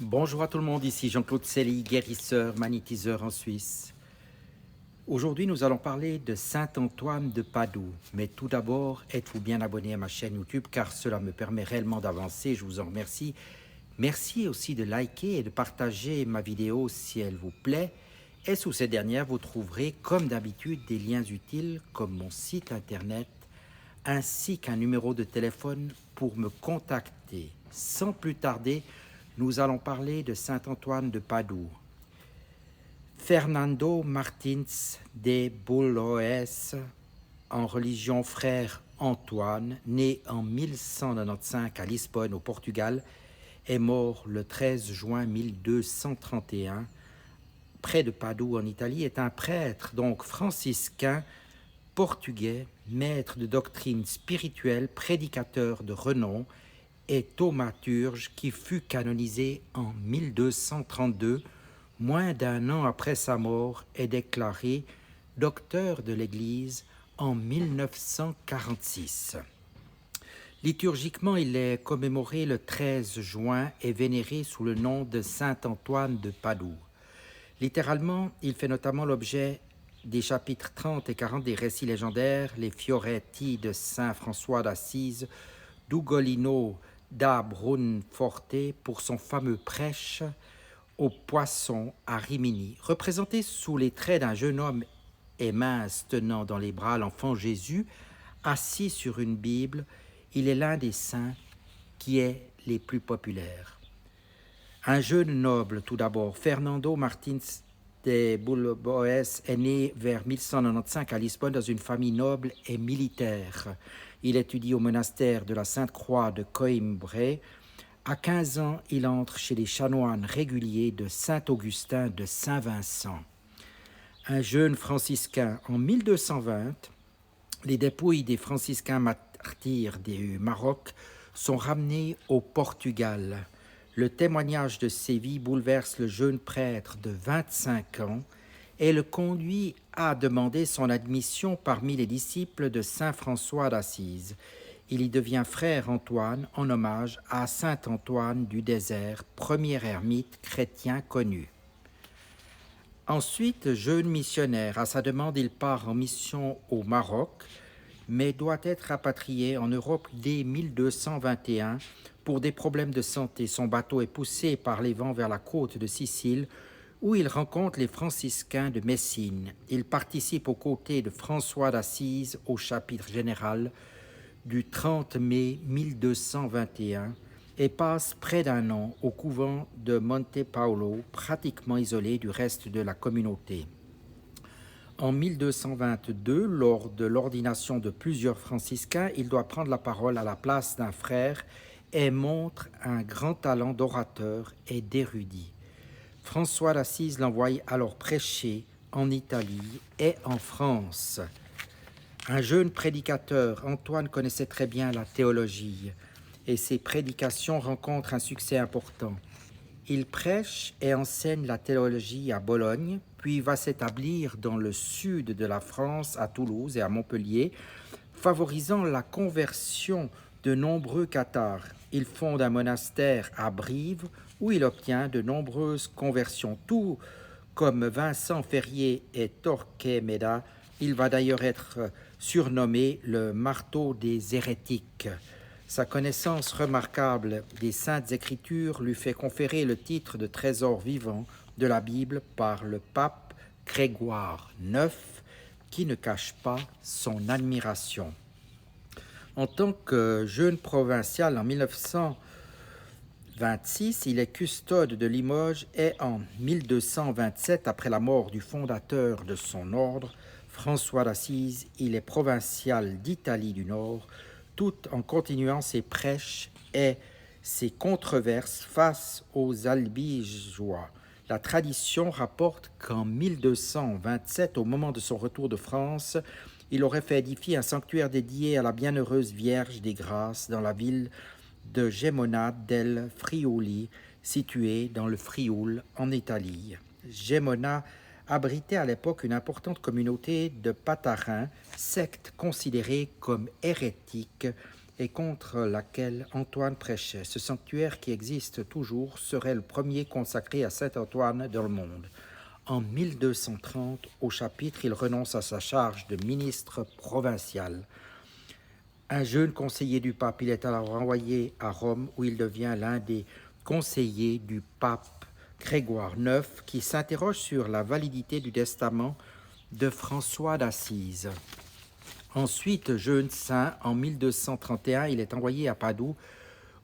Bonjour à tout le monde, ici Jean-Claude Selly, guérisseur, magnétiseur en Suisse. Aujourd'hui, nous allons parler de Saint-Antoine de Padoue. Mais tout d'abord, êtes-vous bien abonné à ma chaîne YouTube car cela me permet réellement d'avancer, je vous en remercie. Merci aussi de liker et de partager ma vidéo si elle vous plaît. Et sous cette dernière, vous trouverez comme d'habitude des liens utiles comme mon site internet ainsi qu'un numéro de téléphone pour me contacter. Sans plus tarder, nous allons parler de Saint-Antoine de Padoue. Fernando Martins de Boloès, en religion frère Antoine, né en 1195 à Lisbonne au Portugal, est mort le 13 juin 1231 près de Padoue en Italie, est un prêtre donc franciscain portugais, maître de doctrine spirituelle, prédicateur de renom et thaumaturge qui fut canonisé en 1232, moins d'un an après sa mort, et déclaré docteur de l'Église en 1946. Liturgiquement, il est commémoré le 13 juin et vénéré sous le nom de Saint-Antoine de Padoue. Littéralement, il fait notamment l'objet des chapitres 30 et 40 des récits légendaires, les Fioretti de Saint François d'Assise, d'Ugolino da Brunforte pour son fameux prêche aux poissons à Rimini. Représenté sous les traits d'un jeune homme et mince tenant dans les bras l'enfant Jésus, assis sur une Bible, il est l'un des saints qui est les plus populaires. Un jeune noble, tout d'abord, Fernando Martins de Boloès est né vers 1195 à Lisbonne dans une famille noble et militaire. Il étudie au monastère de la Sainte-Croix de Coimbra. À 15 ans, il entre chez les chanoines réguliers de Saint-Augustin de Saint-Vincent. Un jeune franciscain en 1220, les dépouilles des franciscains martyrs du Maroc sont ramenées au Portugal. Le témoignage de ces vies bouleverse le jeune prêtre de 25 ans et le conduit à demander son admission parmi les disciples de saint François d'Assise. Il y devient frère Antoine en hommage à saint Antoine du désert, premier ermite chrétien connu. Ensuite, jeune missionnaire, à sa demande, il part en mission au Maroc, mais doit être rapatrié en Europe dès 1221 pour des problèmes de santé. Son bateau est poussé par les vents vers la côte de Sicile, où il rencontre les franciscains de Messine. Il participe aux côtés de François d'Assise au chapitre général du 30 mai 1221 et passe près d'un an au couvent de Monte Paolo, pratiquement isolé du reste de la communauté. En 1222, lors de l'ordination de plusieurs franciscains, il doit prendre la parole à la place d'un frère et montre un grand talent d'orateur et d'érudit. François d'Assise l'envoie alors prêcher en Italie et en France. Un jeune prédicateur, Antoine connaissait très bien la théologie et ses prédications rencontrent un succès important. Il prêche et enseigne la théologie à Bologne, puis va s'établir dans le sud de la France, à Toulouse et à Montpellier, favorisant la conversion de nombreux cathares. Il fonde un monastère à Brive, où il obtient de nombreuses conversions. Tout comme Vincent Ferrier et Torquemada, il va d'ailleurs être surnommé le marteau des hérétiques. Sa connaissance remarquable des Saintes Écritures lui fait conférer le titre de trésor vivant de la Bible par le pape Grégoire IX, qui ne cache pas son admiration. En tant que jeune provincial en 1926, il est custode de Limoges et en 1227, après la mort du fondateur de son ordre, François d'Assise, il est provincial d'Italie du Nord, tout en continuant ses prêches et ses controverses face aux albigeois. La tradition rapporte qu'en 1227, au moment de son retour de France, il aurait fait édifier un sanctuaire dédié à la bienheureuse Vierge des Grâces dans la ville de Gemona del Friuli, située dans le Frioul en Italie. Gemona abritait à l'époque une importante communauté de Patharins, secte considérée comme hérétique et contre laquelle Antoine prêchait. Ce sanctuaire qui existe toujours serait le premier consacré à saint Antoine dans le monde. En 1230, au chapitre, il renonce à sa charge de ministre provincial. Un jeune conseiller du pape, il est alors renvoyé à Rome où il devient l'un des conseillers du pape Grégoire IX qui s'interroge sur la validité du testament de François d'Assise. Ensuite, jeune saint, en 1231, il est envoyé à Padoue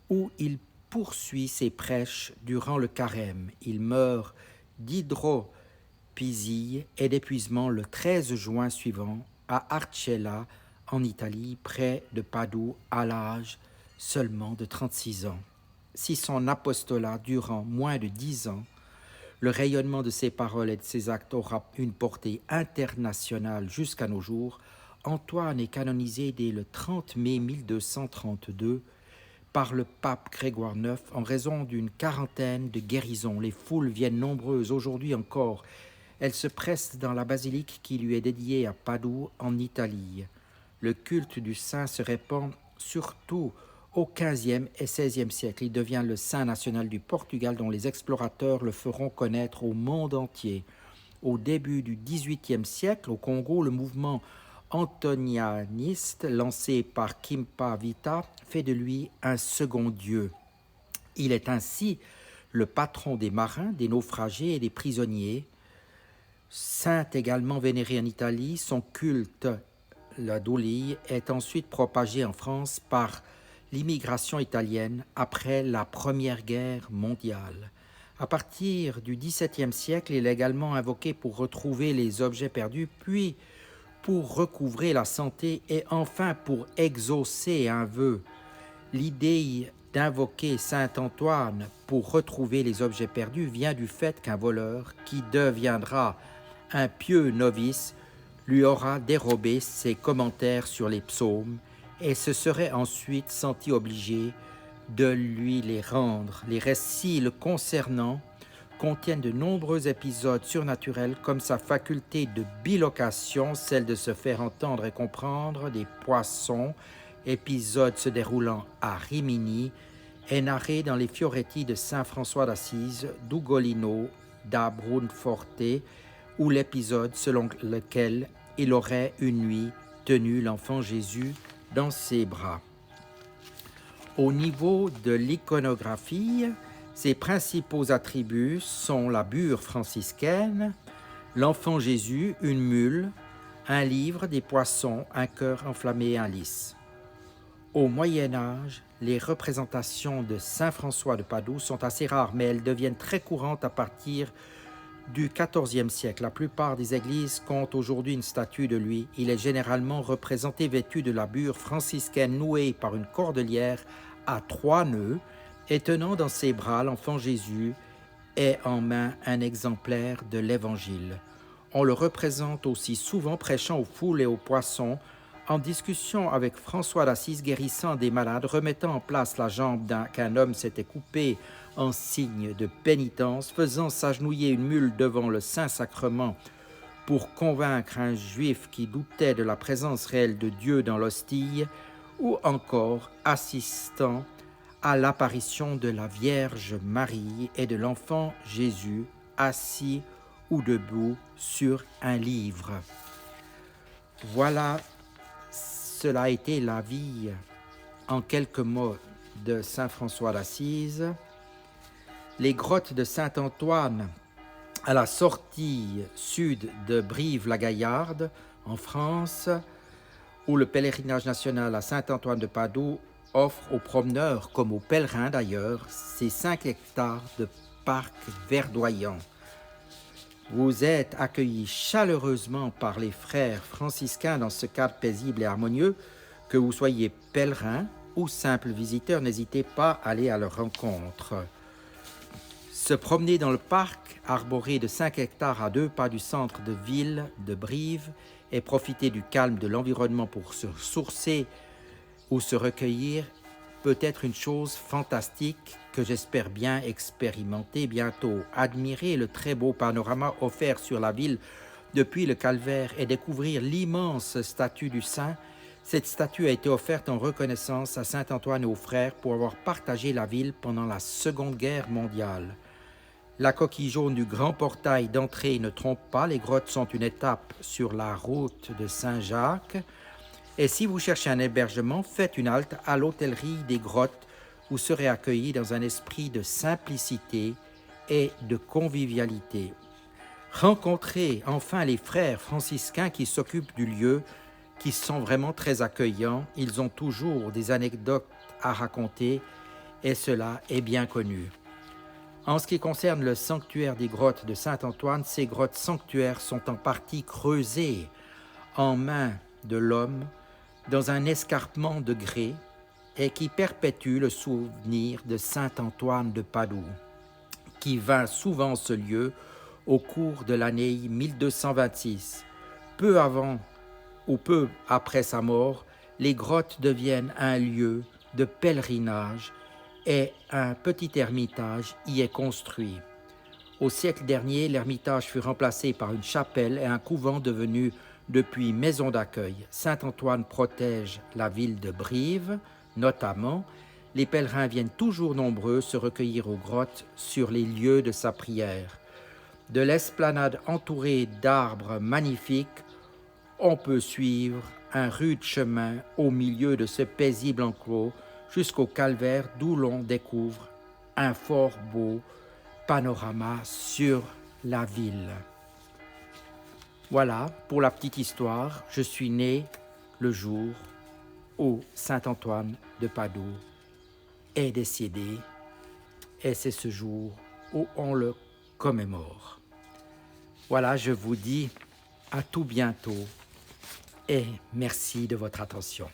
où il poursuit ses prêches durant le carême. Il meurt d'hydropisie et d'épuisement le 13 juin suivant à Arcella, en Italie, près de Padoue, à l'âge seulement de 36 ans. Si son apostolat durant moins de 10 ans, le rayonnement de ses paroles et de ses actes aura une portée internationale jusqu'à nos jours, Antoine est canonisé dès le 30 mai 1232 par le pape Grégoire IX en raison d'une quarantaine de guérisons. Les foules viennent nombreuses aujourd'hui encore. Elles se pressent dans la basilique qui lui est dédiée à Padoue, en Italie. Le culte du saint se répand surtout au XVe et XVIe siècle. Il devient le saint national du Portugal dont les explorateurs le feront connaître au monde entier. Au début du XVIIIe siècle, au Congo, le mouvement antonianiste lancé par Kimpa Vita fait de lui un second dieu. Il est ainsi le patron des marins, des naufragés et des prisonniers. Saint également vénéré en Italie, son culte, la Dolie, est ensuite propagé en France par l'immigration italienne après la Première Guerre mondiale. À partir du XVIIe siècle, il est également invoqué pour retrouver les objets perdus, puis pour recouvrer la santé et enfin pour exaucer un vœu. L'idée d'invoquer saint Antoine pour retrouver les objets perdus vient du fait qu'un voleur qui deviendra un pieux novice lui aura dérobé ses commentaires sur les psaumes et se serait ensuite senti obligé de lui les rendre. Les récits le concernant contiennent de nombreux épisodes surnaturels comme sa faculté de bilocation, celle de se faire entendre et comprendre des poissons, épisode se déroulant à Rimini, est narré dans les Fioretti de saint François d'Assise, d'Ugolino da Brunforte, ou l'épisode selon lequel il aurait une nuit tenu l'enfant Jésus dans ses bras. Au niveau de l'iconographie, ses principaux attributs sont la bure franciscaine, l'enfant Jésus, une mule, un livre, des poissons, un cœur enflammé et un lys. Au Moyen Âge, les représentations de saint François de Padoue sont assez rares, mais elles deviennent très courantes à partir du XIVe siècle. La plupart des églises comptent aujourd'hui une statue de lui. Il est généralement représenté vêtu de la bure franciscaine nouée par une cordelière à 3 nœuds et tenant dans ses bras l'enfant Jésus et en main un exemplaire de l'Évangile. On le représente aussi souvent prêchant aux foules et aux poissons, en discussion avec François d'Assise, guérissant des malades, remettant en place la jambe qu'un homme s'était coupée en signe de pénitence, faisant s'agenouiller une mule devant le Saint-Sacrement pour convaincre un juif qui doutait de la présence réelle de Dieu dans l'hostie, ou encore assistant à l'apparition de la Vierge Marie et de l'enfant Jésus assis ou debout sur un livre. Voilà, cela a été la vie en quelques mots de saint François d'Assise. Les grottes de Saint-Antoine, à la sortie sud de Brive-la-Gaillarde, en France, où le pèlerinage national à Saint-Antoine de Padoue offre aux promeneurs, comme aux pèlerins d'ailleurs, ces 5 hectares de parc verdoyant. Vous êtes accueillis chaleureusement par les frères franciscains dans ce cadre paisible et harmonieux. Que vous soyez pèlerin ou simple visiteur, n'hésitez pas à aller à leur rencontre. Se promener dans le parc arboré de 5 hectares à 2 pas du centre de ville de Brive et profiter du calme de l'environnement pour se ressourcer ou se recueillir peut être une chose fantastique que j'espère bien expérimenter bientôt. Admirer le très beau panorama offert sur la ville depuis le calvaire et découvrir l'immense statue du saint Cette statue a été offerte en reconnaissance à saint Antoine et aux frères pour avoir partagé la ville pendant la Seconde Guerre mondiale. La coquille jaune du grand portail d'entrée ne trompe pas, les grottes sont une étape sur la route de Saint-Jacques. Et si vous cherchez un hébergement, faites une halte à l'hôtellerie des grottes. Vous serez accueillis dans un esprit de simplicité et de convivialité. Rencontrez enfin les frères franciscains qui s'occupent du lieu, qui sont vraiment très accueillants. Ils ont toujours des anecdotes à raconter et cela est bien connu. En ce qui concerne le sanctuaire des grottes de Saint-Antoine, ces grottes sanctuaires sont en partie creusées en main de l'homme dans un escarpement de grès et qui perpétue le souvenir de Saint-Antoine de Padoue, qui vint souvent en ce lieu au cours de l'année 1226. Peu avant ou peu après sa mort, les grottes deviennent un lieu de pèlerinage et un petit ermitage y est construit. Au siècle dernier, l'ermitage fut remplacé par une chapelle et un couvent devenu depuis maison d'accueil. Saint-Antoine protège la ville de Brive, notamment. Les pèlerins viennent toujours nombreux se recueillir aux grottes sur les lieux de sa prière. De l'esplanade entourée d'arbres magnifiques, on peut suivre un rude chemin au milieu de ce paisible enclos jusqu'au calvaire d'où l'on découvre un fort beau panorama sur la ville. Voilà pour la petite histoire. Je suis né le jour où Saint-Antoine de Padoue est décédé et c'est ce jour où on le commémore. Voilà, je vous dis à tout bientôt et merci de votre attention.